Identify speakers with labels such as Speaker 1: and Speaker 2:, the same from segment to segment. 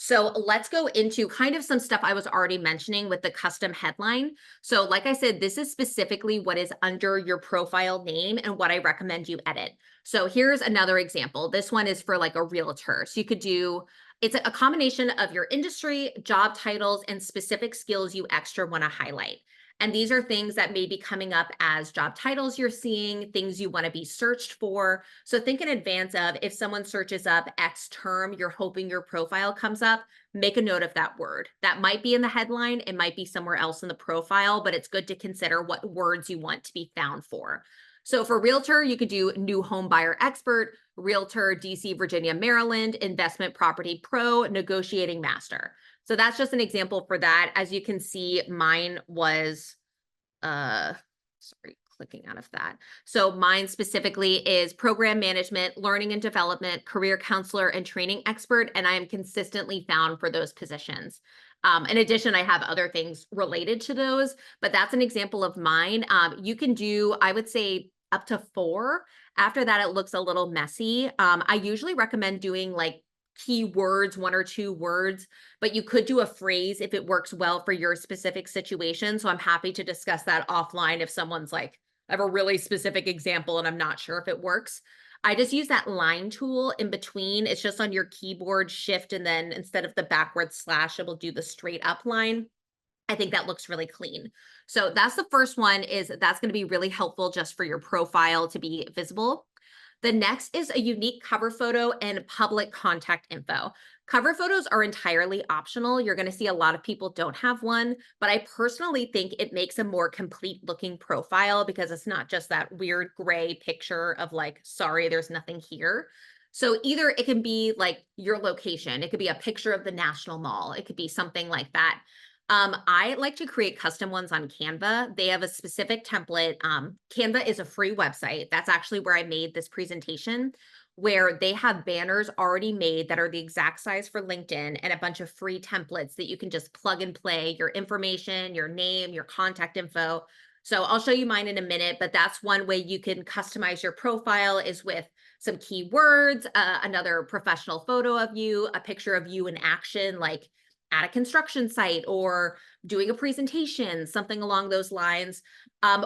Speaker 1: So let's go into kind of some stuff I was already mentioning with the custom headline. So like I said, this is specifically what is under your profile name and what I recommend you edit. So here's another example. This one is for like a realtor. So you could do, it's a combination of your industry, job titles, and specific skills you extra want to highlight. And these are things that may be coming up as job titles you're seeing, things you want to be searched for. So think in advance of if someone searches up X term, you're hoping your profile comes up, make a note of that word. That might be in the headline, it might be somewhere else in the profile, but it's good to consider what words you want to be found for. So for realtor, you could do new home buyer expert, realtor, DC, Virginia, Maryland, investment property pro, negotiating master. So that's just an example for that. As you can see, mine was, sorry, clicking out of that. So mine specifically is program management, learning and development, career counselor, and training expert. And I am consistently found for those positions. In addition, I have other things related to those, but that's an example of mine. You can do, I would say, up to 4. After that, it looks a little messy. I usually recommend doing like keywords, 1 or 2 words, but you could do a phrase if it works well for your specific situation. So I'm happy to discuss that offline if someone's like, I have a really specific example and I'm not sure if it works. I just use that line tool in between. It's just on your keyboard shift, and then instead of the backward slash, it will do the straight up line. I think that looks really clean. So that's the first one, is that's going to be really helpful just for your profile to be visible. The next is a unique cover photo and public contact info. Cover photos are entirely optional. You're going to see a lot of people don't have one, but I personally think it makes a more complete looking profile because it's not just that weird gray picture of like, sorry, there's nothing here. So either it can be like your location, it could be a picture of the National Mall, it could be something like that. I like to create custom ones on Canva. They have a specific template. Canva is a free website. That's actually where I made this presentation, where they have banners already made that are the exact size for LinkedIn and a bunch of free templates that you can just plug and play your information, your name, your contact info. So I'll show you mine in a minute, but that's one way you can customize your profile, is with some keywords, another professional photo of you, a picture of you in action, like at a construction site or doing a presentation, something along those lines.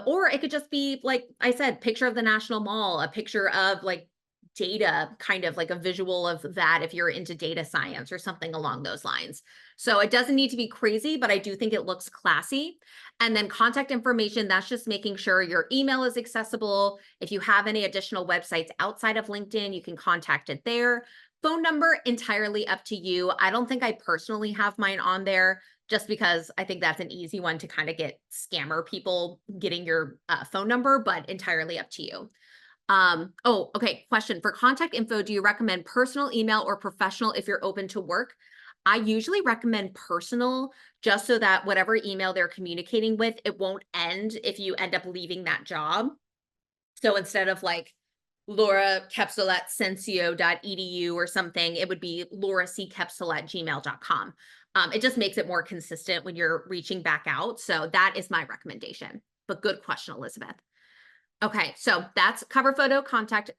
Speaker 1: Or it could just be, like I said, picture of the National Mall, a picture of like data, kind of like a visual of that if you're into data science or something along those lines. So it doesn't need to be crazy, but I do think it looks classy. And then contact information, that's just making sure your email is accessible. If you have any additional websites outside of LinkedIn, you can contact it there. Phone number, entirely up to you. I don't think I personally have mine on there, just because I think that's an easy one to kind of get scammer people getting your phone number, but entirely up to you. Oh, okay. Question for contact info. Do you recommend personal email or professional if you're open to work? I usually recommend personal, just so that whatever email they're communicating with, it won't end if you end up leaving that job. So instead of like Laura Kepsel at sensio.edu or something, it would be Laura C. Kepsel at gmail.com. It just makes it more consistent when you're reaching back out. So that is my recommendation. But good question, Elizabeth. Okay, so that's cover photo, contact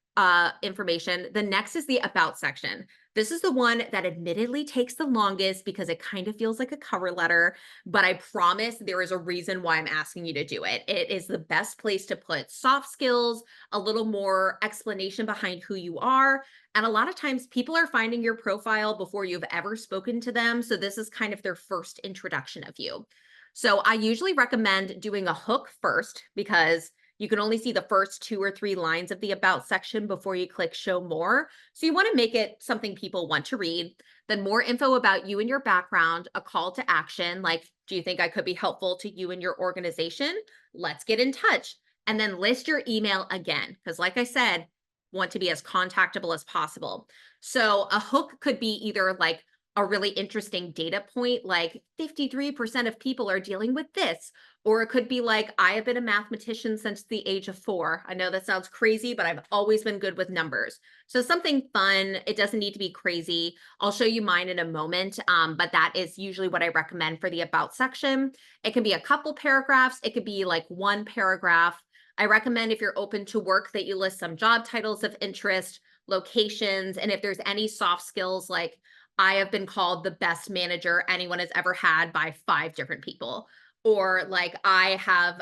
Speaker 1: information. The next is the about section. This is the one that admittedly takes the longest because it kind of feels like a cover letter, but I promise there is a reason why I'm asking you to do it. It is the best place to put soft skills, a little more explanation behind who you are. And a lot of times people are finding your profile before you've ever spoken to them. So this is kind of their first introduction of you. So I usually recommend doing a hook first, because you can only see the first 2 or 3 lines of the about section before you click show more. So you want to make it something people want to read. Then more info about you and your background, a call to action, like, do you think I could be helpful to you and your organization? Let's get in touch. And then list your email again, because like I said, want to be as contactable as possible. So a hook could be either like a really interesting data point, like 53% of people are dealing with this. Or it could be like, I have been a mathematician since the age of 4. I know that sounds crazy, but I've always been good with numbers. So something fun. It doesn't need to be crazy. I'll show you mine in a moment, but that is usually what I recommend for the about section. It can be a couple paragraphs. It could be like 1 paragraph. I recommend, if you're open to work, that you list some job titles of interest, locations, and if there's any soft skills like I have been called the best manager anyone has ever had by 5 different people. Or like I have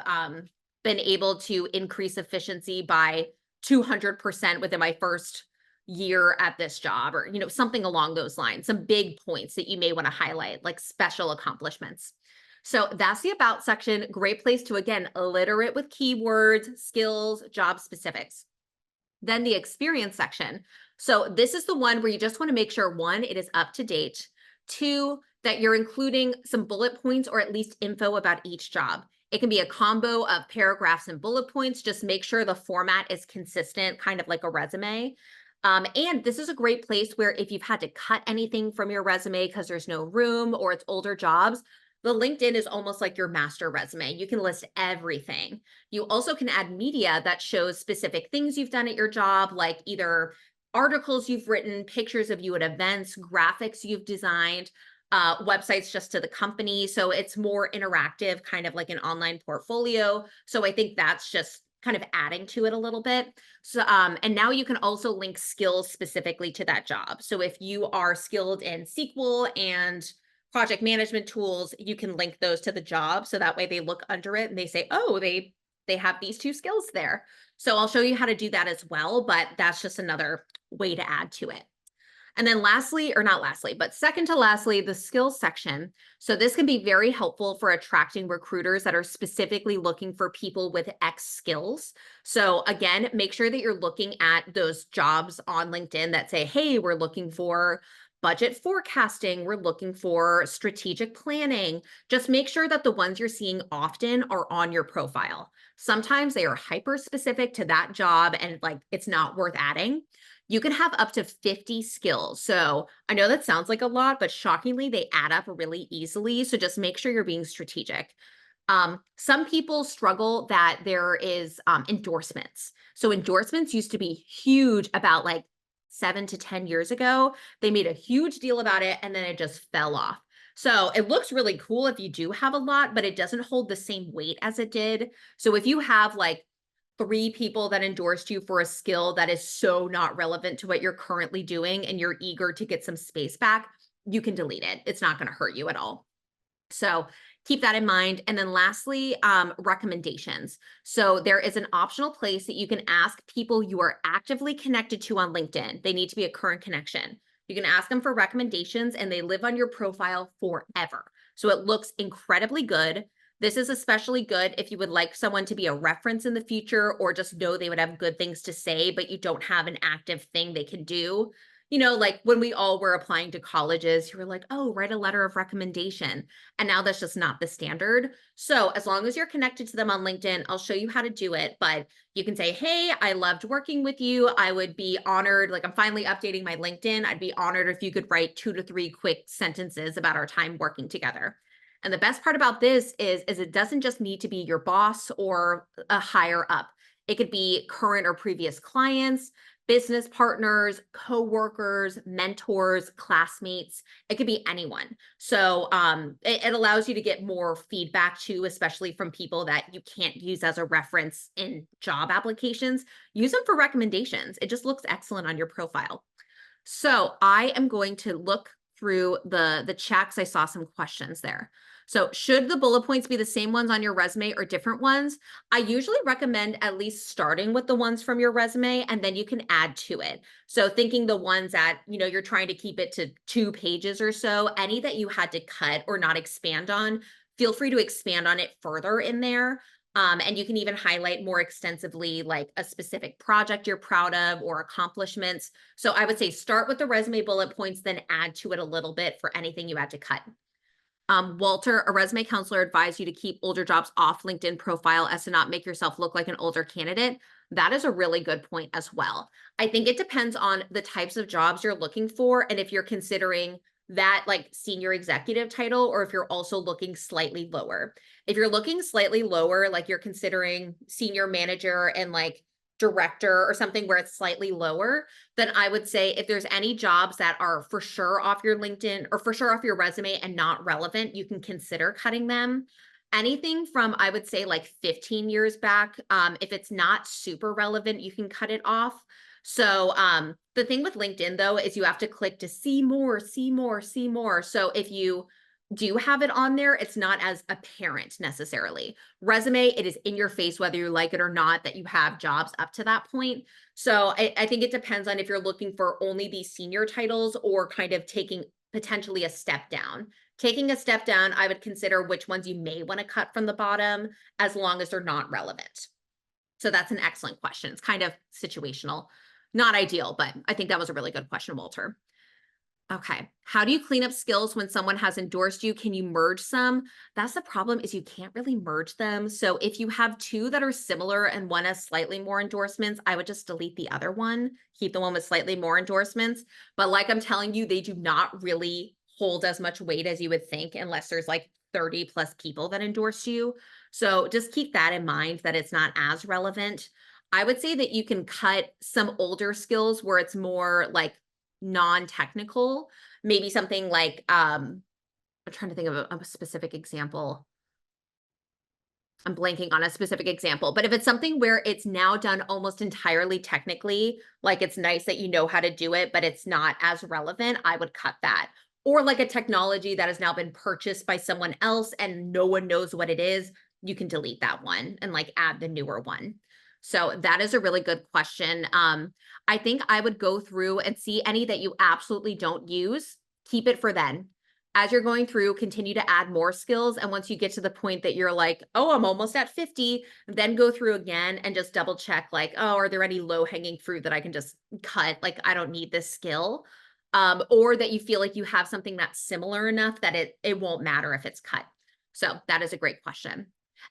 Speaker 1: been able to increase efficiency by 200% within my first year at this job, or something along those lines, some big points that you may want to highlight, like special accomplishments. So that's the about section. Great place to, again, litter it with keywords, skills, job specifics. Then the experience section. So this is the one where you just want to make sure, one, it is up to date. Two, that you're including some bullet points or at least info about each job. It can be a combo of paragraphs and bullet points. Just make sure the format is consistent, kind of like a resume. And this is a great place where if you've had to cut anything from your resume because there's no room or it's older jobs, the LinkedIn is almost like your master resume. You can list everything. You also can add media that shows specific things you've done at your job, like either articles you've written, pictures of you at events, graphics you've designed, websites just to the company. So it's more interactive, kind of like an online portfolio. So I think that's just kind of adding to it a little bit. So, and now you can also link skills specifically to that job. So if you are skilled in SQL and project management tools, you can link those to the job. So that way they look under it and they say, oh, they have these 2 skills there. So I'll show you how to do that as well, but that's just another way to add to it. And then lastly, or not lastly, but second to lastly, the skills section. So this can be very helpful for attracting recruiters that are specifically looking for people with X skills. So again, make sure that you're looking at those jobs on LinkedIn that say, hey, we're looking for budget forecasting, we're looking for strategic planning. Just make sure that the ones you're seeing often are on your profile. Sometimes they are hyper specific to that job and like it's not worth adding. You can have up to 50 skills. So I know that sounds like a lot, but shockingly, they add up really easily. So just make sure you're being strategic. Some people struggle that there is endorsements. So endorsements used to be huge about like 7 to 10 years ago. They made a huge deal about it and then it just fell off. So it looks really cool if you do have a lot, but it doesn't hold the same weight as it did. So if you have like 3 people that endorsed you for a skill that is so not relevant to what you're currently doing and you're eager to get some space back, you can delete it. It's not going to hurt you at all. So keep that in mind. And then lastly, recommendations. So there is an optional place that you can ask people you are actively connected to on LinkedIn. They need to be a current connection. You can ask them for recommendations and they live on your profile forever. So it looks incredibly good. This is especially good if you would like someone to be a reference in the future or just know they would have good things to say, but you don't have an active thing they can do. Like when we all were applying to colleges, you were like, oh, write a letter of recommendation. And now that's just not the standard. So as long as you're connected to them on LinkedIn, I'll show you how to do it. But you can say, hey, I loved working with you. I would be honored. Like I'm finally updating my LinkedIn. I'd be honored if you could write 2 to 3 quick sentences about our time working together. And the best part about this is it doesn't just need to be your boss or a higher up. It could be current or previous clients, business partners, coworkers, mentors, classmates. It could be anyone. So it allows you to get more feedback too, especially from people that you can't use as a reference in job applications. Use them for recommendations. It just looks excellent on your profile. So I am going to look through the checks. I saw some questions there. So should the bullet points be the same ones on your resume or different ones? I usually recommend at least starting with the ones from your resume and then you can add to it. So thinking the ones that, you're trying to keep it to 2 pages or so, any that you had to cut or not expand on, feel free to expand on it further in there. And you can even highlight more extensively like a specific project you're proud of or accomplishments. So I would say start with the resume bullet points, then add to it a little bit for anything you had to cut. Walter, a resume counselor advised you to keep older jobs off LinkedIn profile as to not make yourself look like an older candidate. That is a really good point as well. I think it depends on the types of jobs you're looking for and if you're considering that like senior executive title or if you're also looking slightly lower. If you're looking slightly lower, like you're considering senior manager and like director or something where it's slightly lower, then I would say if there's any jobs that are for sure off your LinkedIn or for sure off your resume and not relevant, you can consider cutting them. Anything from, I would say, like 15 years back, if it's not super relevant, you can cut it off. So The thing with LinkedIn though is you have to click to see more, see more, see more. So if you do have it on there, it's not as apparent necessarily. Resume, it is in your face whether you like it or not that you have jobs up to that point. So I think it depends on if you're looking for only these senior titles or kind of taking potentially a step down. Taking a step down, I would consider which ones you may want to cut from the bottom as long as they're not relevant. So that's an excellent question. It's kind of situational. Not ideal, but I think that was a really good question, Walter. Okay. How do you clean up skills when someone has endorsed you? Can you merge some? That's the problem is you can't really merge them. So if you have two that are similar and one has slightly more endorsements, I would just delete the other one, keep the one with slightly more endorsements. But like I'm telling you, they do not really hold as much weight as you would think unless there's like 30 plus people that endorse you. So just keep that in mind that it's not as relevant. I would say that you can cut some older skills where it's more like non-technical, maybe something like I'm trying to think of a specific example. I'm blanking on a specific example, but if it's something where it's now done almost entirely technically, like it's nice that you know how to do it, but it's not as relevant, I would cut that. Or like a technology that has now been purchased by someone else and no one knows what it is, you can delete that one and like add the newer one. So that is a really good question. I think I would go through and see any that you absolutely don't use, keep it for then. As you're going through, continue to add more skills. And once you get to the point that you're like, oh, I'm almost at 50, then go through again and just double check, like, oh, are there any low hanging fruit that I can just cut? Like, I don't need this skill. Or that you feel like you have something that's similar enough that it won't matter if it's cut. So that is a great question.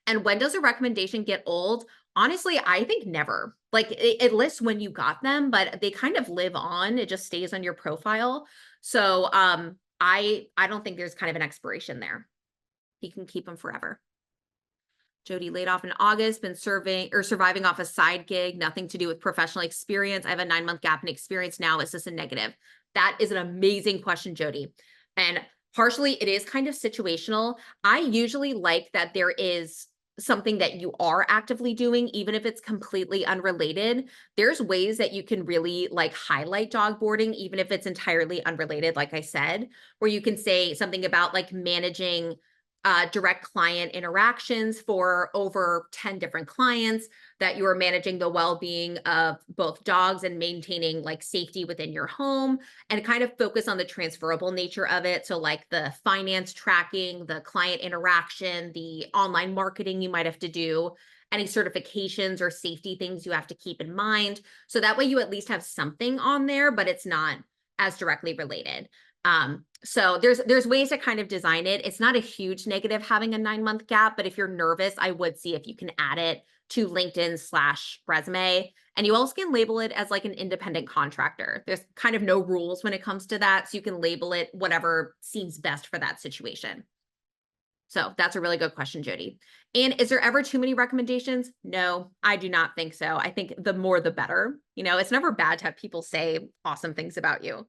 Speaker 1: And when does a recommendation get old? Honestly, I think never. Like it lists when you got them, but they kind of live on. It just stays on your profile. So I don't think there's kind of an expiration there. You can keep them forever. Jody laid off in August, been serving or surviving off a side gig, nothing to do with professional experience. I have a 9-month gap in experience now. Is this a negative? That is an amazing question, Jody. And partially it is kind of situational. I usually like that there is something that you are actively doing, even if it's completely unrelated. There's ways that you can really like highlight dog boarding, even if it's entirely unrelated, like I said, where you can say something about like managing direct client interactions for over 10 different clients, that you are managing the well-being of both dogs and maintaining like safety within your home, and kind of focus on the transferable nature of it. So like the finance tracking, the client interaction, the online marketing you might have to do, any certifications or safety things you have to keep in mind. So that way you at least have something on there, but it's not as directly related. So there's ways to kind of design it. It's not a huge negative having a 9-month gap, but if you're nervous, I would see if you can add it to LinkedIn/resume. And you also can label it as like an independent contractor. There's kind of no rules when it comes to that. So you can label it whatever seems best for that situation. So that's a really good question, Jody. And is there ever too many recommendations? No, I do not think so. I think the more the better. You know, it's never bad to have people say awesome things about you.